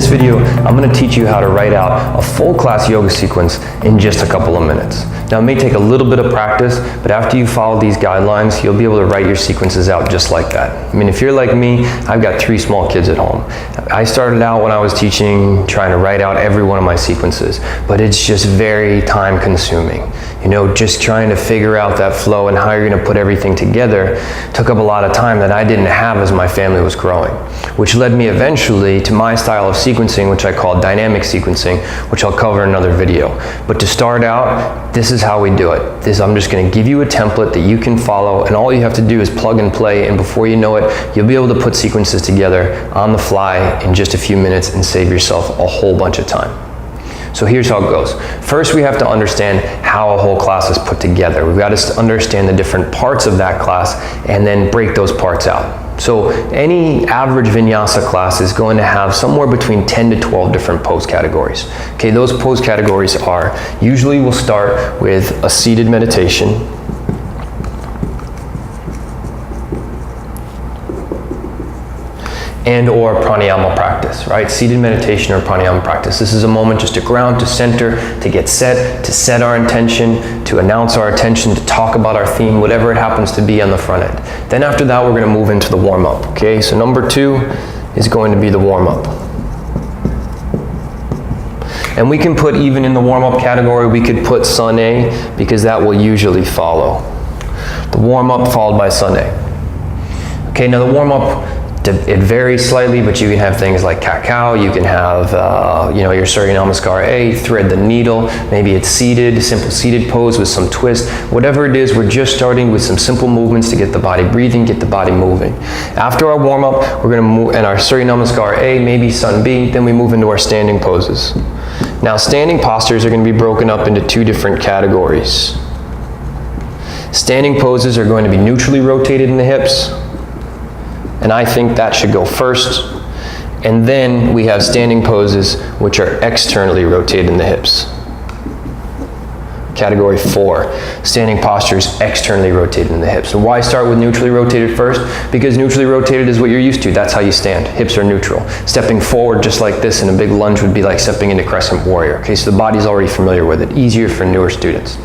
this video, I'm going to teach you how to write out a full class yoga sequence in just a couple of minutes. Now, it may take a little bit of practice, but after you follow these guidelines, you'll be able to write your sequences out just like that. I mean, if you're like me, I've got 3 small kids at home. I started out when I was teaching, trying to write out every one of my sequences, but it's just very time consuming. You know, just trying to figure out that flow and how you're going to put everything together took up a lot of time that I didn't have as my family was growing, which led me eventually to my style of sequencing, which I call dynamic sequencing, which I'll cover in another video. But to start out, this is how we do it. I'm just going to give you a template that you can follow, and all you have to do is plug and play, and before you know it, you'll be able to put sequences together on the fly in just a few minutes and save yourself a whole bunch of time. So here's how it goes. First, we have to understand how a whole class is put together. We've got to understand the different parts of that class and then break those parts out. So any average vinyasa class is going to have somewhere between 10 to 12 different pose categories. Okay, those pose categories are, usually we'll start with a seated meditation, and or pranayama practice, right? Seated meditation or pranayama practice. This is a moment just to ground, to center, to get set, to set our intention, to announce our intention, to talk about our theme, whatever it happens to be on the front end. Then after that, we're going to move into the warm-up, okay? So number 2 is going to be the warm-up. And we can put, even in the warm-up category, we could put Sun A, because that will usually follow. The warm-up followed by Sun A. Okay, now the warm-up, it varies slightly, but you can have things like cat-cow, you can have your Surya Namaskar A, thread the needle, maybe it's seated, simple seated pose with some twist. Whatever it is, we're just starting with some simple movements to get the body breathing, get the body moving. After our warm-up, we're going to move, and our Surya Namaskar A, maybe Sun B, then we move into our standing poses. Now, standing postures are going to be broken up into 2 different categories. Standing poses are going to be neutrally rotated in the hips, and I think that should go first. And then we have standing poses which are externally rotated in the hips. Category 4, standing postures externally rotated in the hips. And why start with neutrally rotated first? Because neutrally rotated is what you're used to. That's how you stand. Hips are neutral. Stepping forward just like this in a big lunge would be like stepping into crescent warrior. Okay, so the body's already familiar with it. Easier for newer students.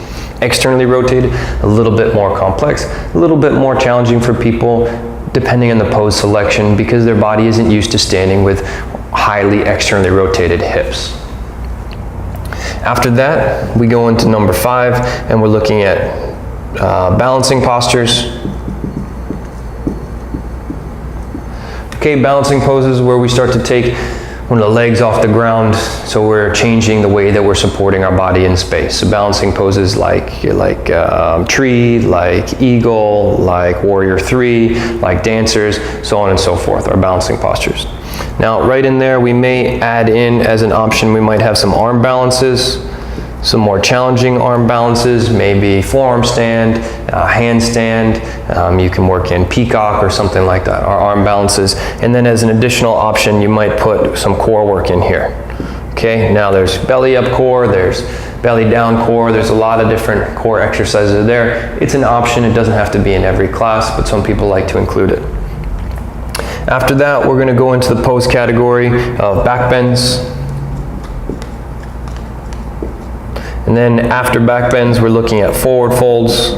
Externally rotated, a little bit more complex, a little bit more challenging for people depending on the pose selection, because their body isn't used to standing with highly externally rotated hips. After that, we go into number 5, and we're looking at balancing postures. Okay, balancing poses where we start to take one of the legs off the ground, so we're changing the way that we're supporting our body in space. So balancing poses like tree, like eagle, like warrior 3, like dancers, so on and so forth, our balancing postures. Now, right in there, we may add in as an option, we might have some arm balances, some more challenging arm balances, maybe forearm stand, handstand. You can work in peacock or something like that, our arm balances. And then as an additional option, you might put some core work in here. Okay, now there's belly up core, there's belly down core, there's a lot of different core exercises there. It's an option, it doesn't have to be in every class, but some people like to include it. After that, we're going to go into the pose category of back bends. And then after back bends, we're looking at forward folds.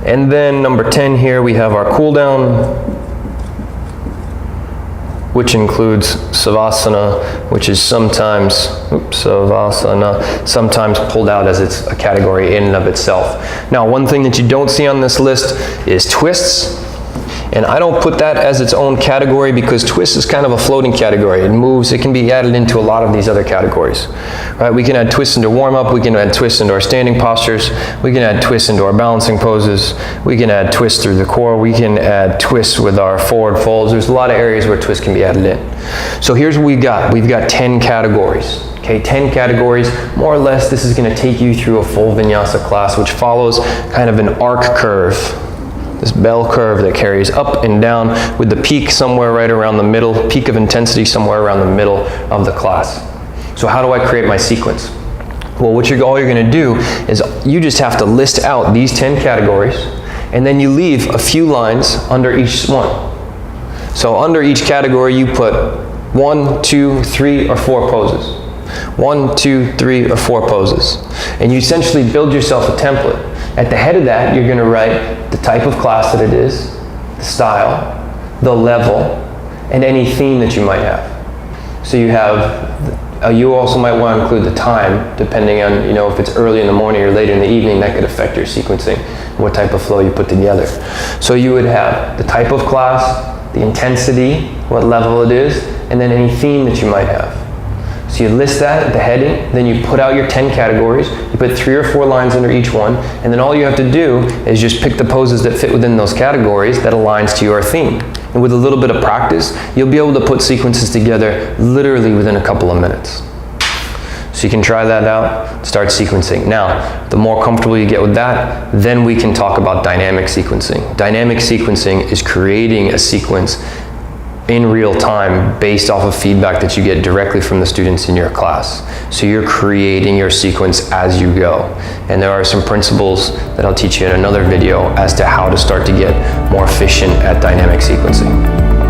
And then number 10 here, we have our cool down, which includes savasana, which is sometimes, savasana, sometimes pulled out as it's a category in and of itself. Now, one thing that you don't see on this list is twists. And I don't put that as its own category because twist is kind of a floating category. It moves, it can be added into a lot of these other categories. Right? We can add twists into warm-up, we can add twists into our standing postures, we can add twists into our balancing poses, we can add twists through the core, we can add twists with our forward folds. There's a lot of areas where twists can be added in. So here's what we've got. We've got 10 categories. Okay, 10 categories, more or less. This is going to take you through a full vinyasa class, which follows kind of an arc curve. This bell curve that carries up and down with the peak somewhere right around the middle, peak of intensity somewhere around the middle of the class. So how do I create my sequence? Well, all you're going to do is you just have to list out these 10 categories, and then you leave a few lines under each one. So under each category, you put 1, 2, 3, or 4 poses. 1, 2, 3, or 4 poses. And you essentially build yourself a template. At the head of that, you're going to write the type of class that it is, the style, the level, and any theme that you might have. So you have, you also might want to include the time, depending on, if it's early in the morning or later in the evening, that could affect your sequencing, what type of flow you put together. So you would have the type of class, the intensity, what level it is, and then any theme that you might have. So you list that at the heading, then you put out your 10 categories, you put 3 or 4 lines under each one, and then all you have to do is just pick the poses that fit within those categories that aligns to your theme. And with a little bit of practice, you'll be able to put sequences together literally within a couple of minutes. So you can try that out, start sequencing. Now, the more comfortable you get with that, then we can talk about dynamic sequencing. Dynamic sequencing is creating a sequence in real time based off of feedback that you get directly from the students in your class. So you're creating your sequence as you go. And there are some principles that I'll teach you in another video as to how to start to get more efficient at dynamic sequencing.